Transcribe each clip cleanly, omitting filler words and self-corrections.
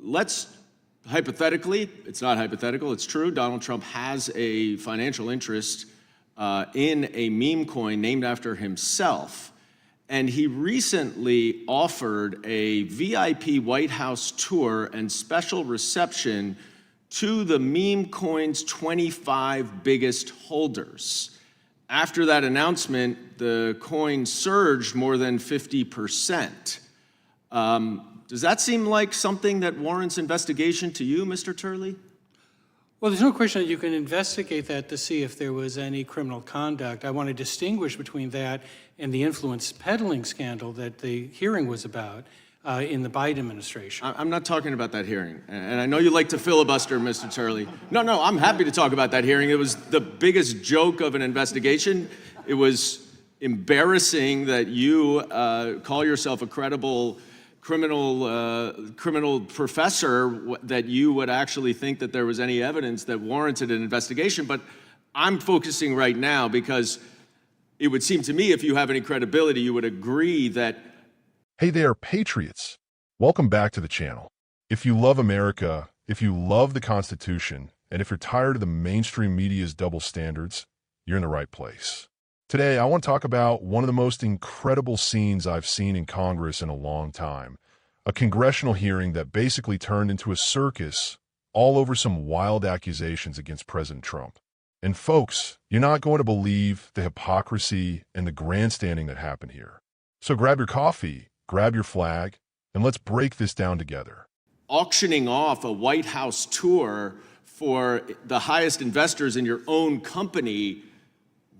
let's hypothetically, it's not hypothetical, it's true, Donald Trump has a financial interest in a meme coin named after himself. And he recently offered a VIP White House tour and special reception to the meme coin's 25 biggest holders. After that announcement, the coin surged more than 50%. Does that seem like something that warrants investigation to you, Mr. Turley? Well, there's no question that you can investigate that to see if there was any criminal conduct. I want to distinguish between that and the influence peddling scandal that the hearing was about in the Biden administration. I'm not talking about that hearing. And I know you like to filibuster, Mr. Turley. No, I'm happy to talk about that hearing. It was the biggest joke of an investigation. It was embarrassing that you call yourself a credible criminal professor, that you would actually think that there was any evidence that warranted an investigation. But I'm focusing right now because it would seem to me, if you have any credibility, you would agree that. Hey there, patriots. Welcome back to the channel. If you love America, if you love the Constitution, and if you're tired of the mainstream media's double standards, you're in the right place. Today, I want to talk about one of the most incredible scenes I've seen in Congress in a long time. A congressional hearing that basically turned into a circus all over some wild accusations against President Trump. And folks, you're not going to believe the hypocrisy and the grandstanding that happened here. So grab your coffee, grab your flag, and let's break this down together. Auctioning off a White House tour for the highest investors in your own company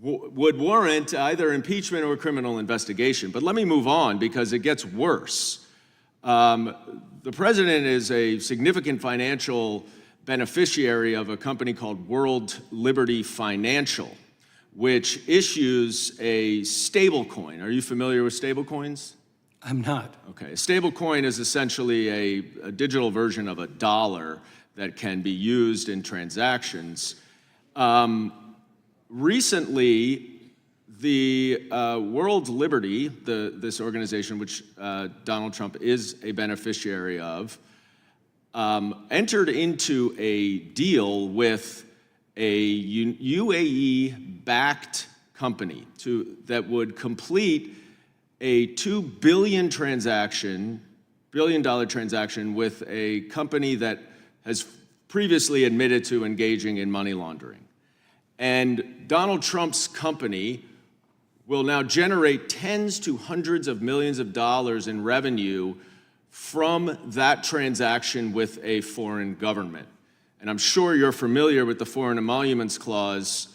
would warrant either impeachment or criminal investigation. But let me move on because it gets worse. The president is a significant financial beneficiary of a company called World Liberty Financial, which issues a stable coin. Are you familiar with stable coins? I'm not. Okay. A stable coin is essentially a digital version of a dollar that can be used in transactions. Recently, the World Liberty, this organization which Donald Trump is a beneficiary of, entered into a deal with a UAE-backed company that would complete a $2 billion transaction with a company that has previously admitted to engaging in money laundering. And Donald Trump's company will now generate tens to hundreds of millions of dollars in revenue from that transaction with a foreign government. And I'm sure you're familiar with the Foreign Emoluments Clause,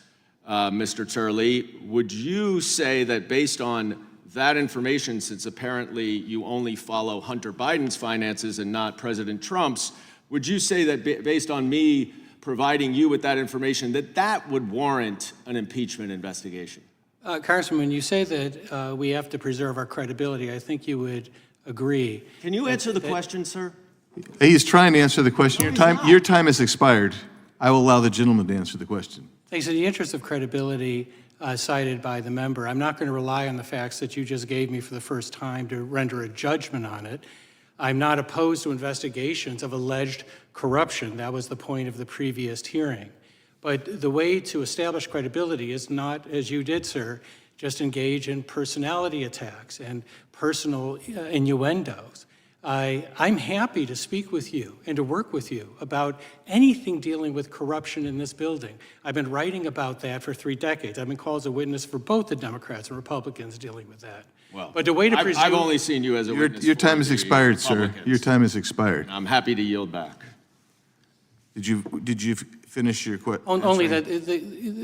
Mr. Turley. Would you say that based on that information, since apparently you only follow Hunter Biden's finances and not President Trump's, would you say that based on me providing you with that information, that would warrant an impeachment investigation? Congressman, when you say that we have to preserve our credibility, I think you would agree. Can you answer the question, sir? He's trying to answer the question. Your time has expired. I will allow the gentleman to answer the question. Thanks. In the interest of credibility cited by the member, I'm not going to rely on the facts that you just gave me for the first time to render a judgment on it. I'm not opposed to investigations of alleged corruption. That was the point of the previous hearing. But the way to establish credibility is not, as you did, sir, just engage in personality attacks and personal innuendos. I'm happy to speak with you and to work with you about anything dealing with corruption in this building. I've been writing about that for 3 decades. I've been called as a witness for both the Democrats and Republicans dealing with that. Well, but the way to presume, I've only seen you as a witness. Your time has expired, sir. Your time has expired. I'm happy to yield back. Did you finish your question? only that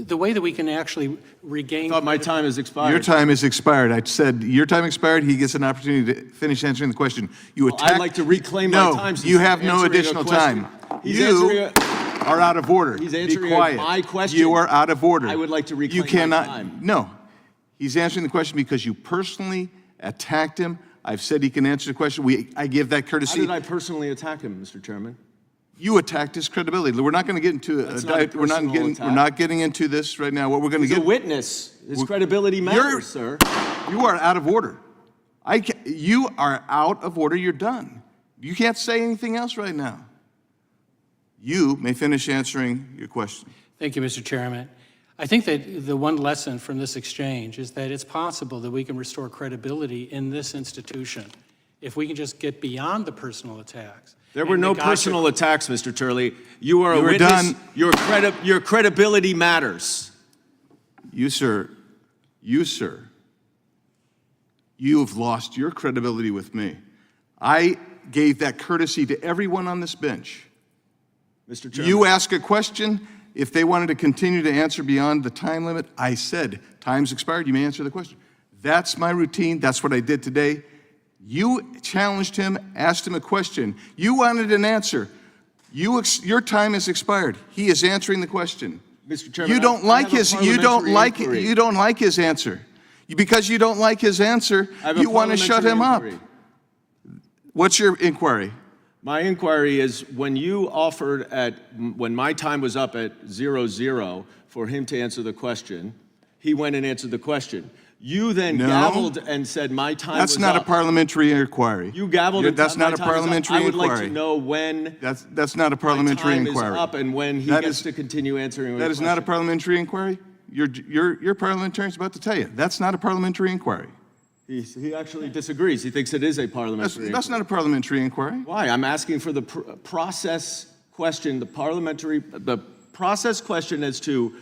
the way that we can actually regain. I thought my time has expired. Your time has expired. I said your time expired. He gets an opportunity to finish answering the question. I'd like to reclaim my time. No, you have no additional time. You are out of order. He's answering Be quiet. my question. You are out of order. I would like to reclaim my time. No. He's answering the question because you personally attacked him. I've said he can answer the question. I give that courtesy. How did I personally attack him, Mr. Chairman? You attacked his credibility. We're not going to get into we're not getting into this right now. What we're going to get. He's a witness. His credibility matters, sir. You are out of order. You are out of order. You're done. You can't say anything else right now. You may finish answering your question. Thank you, Mr. Chairman. I think that the one lesson from this exchange is that it's possible that we can restore credibility in this institution if we can just get beyond the personal attacks. There were no personal attacks, Mr. Turley. You are a You were witness. done. Your credibility matters. You, sir, you have lost your credibility with me. I gave that courtesy to everyone on this bench. Mr. Chairman. You ask a question, if they wanted to continue to answer beyond the time limit, I said, time's expired, you may answer the question. That's my routine, that's what I did today. You challenged him, asked him a question. You wanted an answer. Your time has expired. He is answering the question. Mr. Chairman, You don't like his inquiry. you don't like his answer. Because you don't like his answer, you want to shut him up. What's your inquiry? My inquiry is when you offered when my time was up at 00 for him to answer the question, he went and answered the question. You then gavelled and said my time was up. That's not a parliamentary inquiry. You gavelled and That's not my a time is up. parliamentary I would inquiry. like to know when That's not a parliamentary my time inquiry. is up and when he gets to continue answering the That is not a question. parliamentary inquiry? Your parliamentarian's about to tell you. That's not a parliamentary inquiry. He actually disagrees. He thinks it is a parliamentary inquiry. That's not a parliamentary inquiry. Why? I'm asking for the process question, the process question as to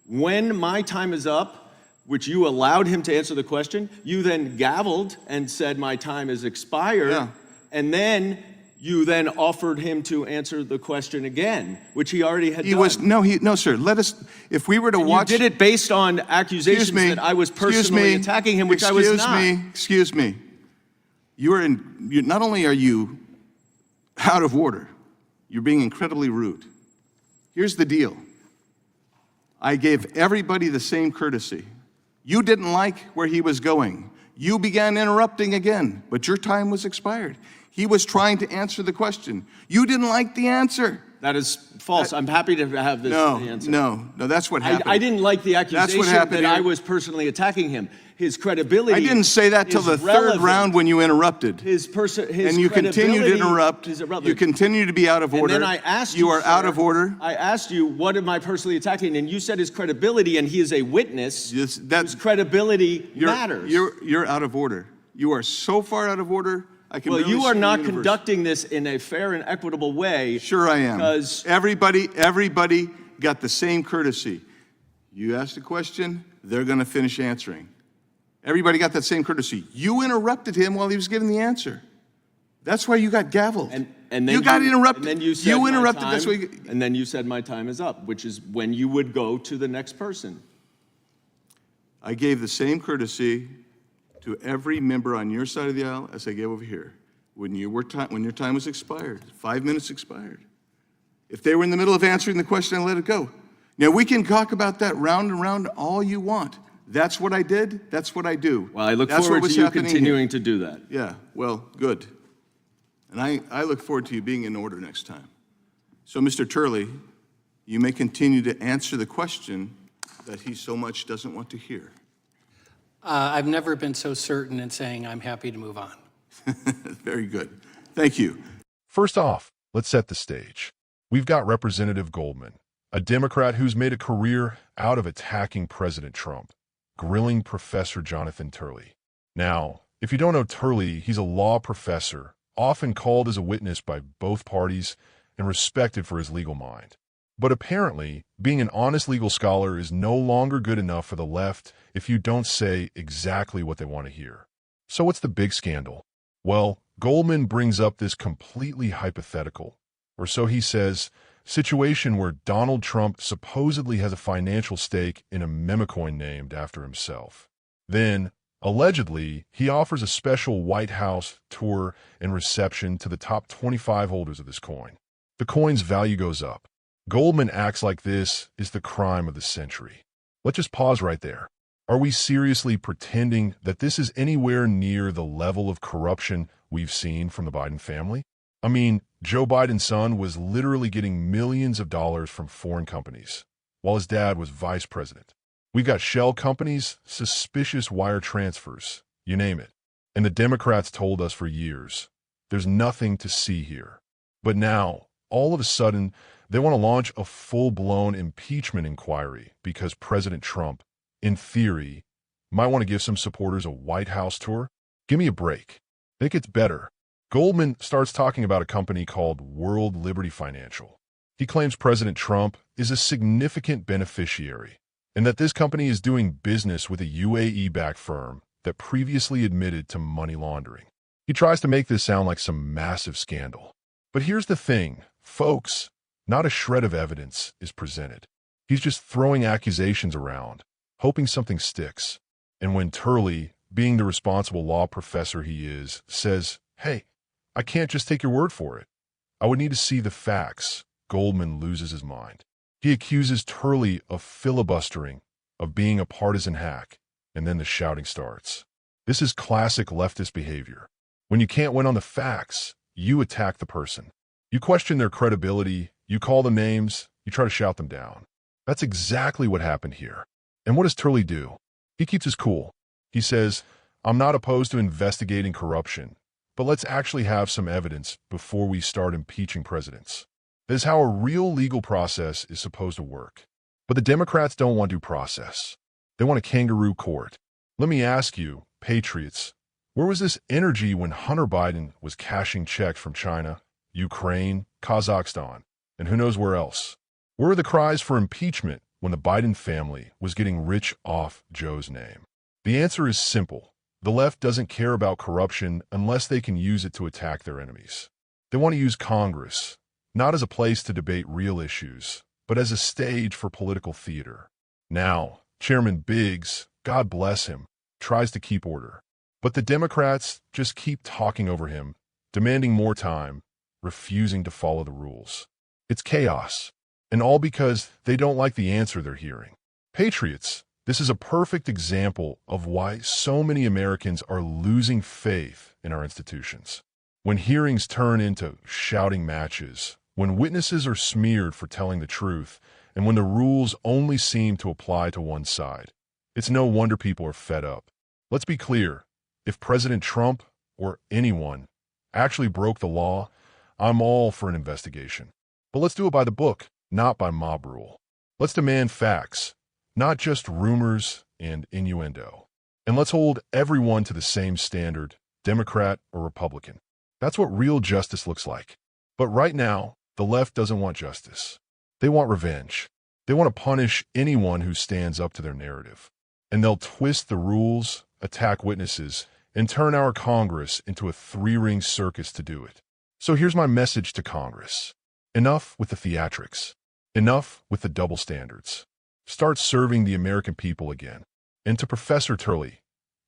when my time is up, which you allowed him to answer the question. You then gavelled and said my time is expired. Yeah. And then you then offered him to answer the question again, which he already had done. No, sir. If we were to watch. You did it based on accusations that I was personally attacking him, which I was not. Excuse me. Not only are you out of order, you're being incredibly rude. Here's the deal. I gave everybody the same courtesy. You didn't like where he was going. You began interrupting again, but your time was expired. He was trying to answer the question. You didn't like the answer. That is false. I'm happy to have this answer. No, that's what happened. I didn't like the accusation that I was personally attacking him. His credibility. I didn't say that till the third round when you interrupted. His and you continue to interrupt. You continue to be out of order. And then I asked you, are out of order. I asked you, what am I personally attacking? And you said his credibility, and he is a witness whose credibility matters. You're out of order. You are so far out of order. Well, you are not conducting this in a fair and equitable way. Sure I am. Because everybody got the same courtesy. You asked a question, they're going to finish answering. Everybody got that same courtesy. You interrupted him while he was giving the answer. That's why you got gavelled. And then you got interrupted. And then you said interrupted. That's why and then you said my time is up, which is when you would go to the next person. I gave the same courtesy to every member on your side of the aisle as I gave over here. When your time was expired, 5 minutes expired. If they were in the middle of answering the question, I let it go. Now, we can talk about that round and round all you want. That's what I did. That's what I do. Well, I look forward to you continuing to do that. Yeah, well, good. And I look forward to you being in order next time. So, Mr. Turley, you may continue to answer the question that he so much doesn't want to hear. I've never been so certain in saying I'm happy to move on. Very good. Thank you. First off, let's set the stage. We've got Representative Goldman, a Democrat who's made a career out of attacking President Trump, grilling Professor Jonathan Turley. Now, if you don't know Turley, he's a law professor, often called as a witness by both parties and respected for his legal mind. But apparently, being an honest legal scholar is no longer good enough for the left if you don't say exactly what they want to hear. So what's the big scandal? Well, Goldman brings up this completely hypothetical, or so he says, situation where Donald Trump supposedly has a financial stake in a memecoin named after himself. Then, allegedly, he offers a special White House tour and reception to the top 25 holders of this coin. The coin's value goes up. Goldman acts like this is the crime of the century. Let's just pause right there. Are we seriously pretending that this is anywhere near the level of corruption we've seen from the Biden family? I mean, Joe Biden's son was literally getting millions of dollars from foreign companies, while his dad was vice president. We've got shell companies, suspicious wire transfers, you name it. And the Democrats told us for years, There's nothing to see here. But now, all of a sudden, they want to launch a full-blown impeachment inquiry because President Trump, in theory, might want to give some supporters a White House tour? Give me a break. It gets better. Goldman starts talking about a company called World Liberty Financial. He claims President Trump is a significant beneficiary and that this company is doing business with a UAE-backed firm that previously admitted to money laundering. He tries to make this sound like some massive scandal. But here's the thing, folks, not a shred of evidence is presented. He's just throwing accusations around, hoping something sticks. And when Turley, being the responsible law professor he is, says, "Hey, I can't just take your word for it. I would need to see the facts," Goldman loses his mind. He accuses Turley of filibustering, of being a partisan hack, and then the shouting starts. This is classic leftist behavior. When you can't win on the facts, you attack the person. You question their credibility, you call them names, you try to shout them down. That's exactly what happened here. And what does Turley do? He keeps his cool. He says, "I'm not opposed to investigating corruption, but let's actually have some evidence before we start impeaching presidents." That is how a real legal process is supposed to work. But the Democrats don't want due process. They want a kangaroo court. Let me ask you, patriots, where was this energy when Hunter Biden was cashing checks from China, Ukraine, Kazakhstan, and who knows where else? Where were the cries for impeachment when the Biden family was getting rich off Joe's name? The answer is simple. The left doesn't care about corruption unless they can use it to attack their enemies. They want to use Congress, not as a place to debate real issues, but as a stage for political theater. Now, Chairman Biggs, God bless him, tries to keep order. But the Democrats just keep talking over him, demanding more time, refusing to follow the rules. It's chaos, and all because they don't like the answer they're hearing. Patriots, this is a perfect example of why so many Americans are losing faith in our institutions. When hearings turn into shouting matches, when witnesses are smeared for telling the truth, and when the rules only seem to apply to one side, it's no wonder people are fed up. Let's be clear. If President Trump, or anyone, actually broke the law, I'm all for an investigation. But let's do it by the book, not by mob rule. Let's demand facts, not just rumors and innuendo. And let's hold everyone to the same standard, Democrat or Republican. That's what real justice looks like. But right now, the left doesn't want justice. They want revenge. They want to punish anyone who stands up to their narrative. And they'll twist the rules, attack witnesses, and turn our Congress into a three-ring circus to do it. So here's my message to Congress. Enough with the theatrics. Enough with the double standards. Start serving the American people again. And to Professor Turley,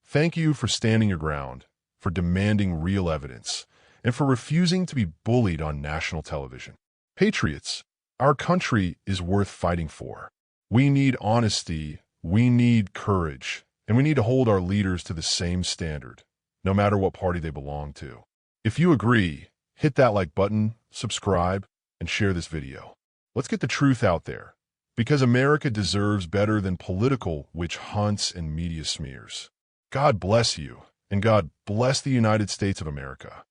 thank you for standing your ground, for demanding real evidence, and for refusing to be bullied on national television. Patriots, our country is worth fighting for. We need honesty, we need courage, and we need to hold our leaders to the same standard, no matter what party they belong to. If you agree, hit that like button, subscribe, and share this video. Let's get the truth out there, because America deserves better than political witch hunts and media smears. God bless you, and God bless the United States of America.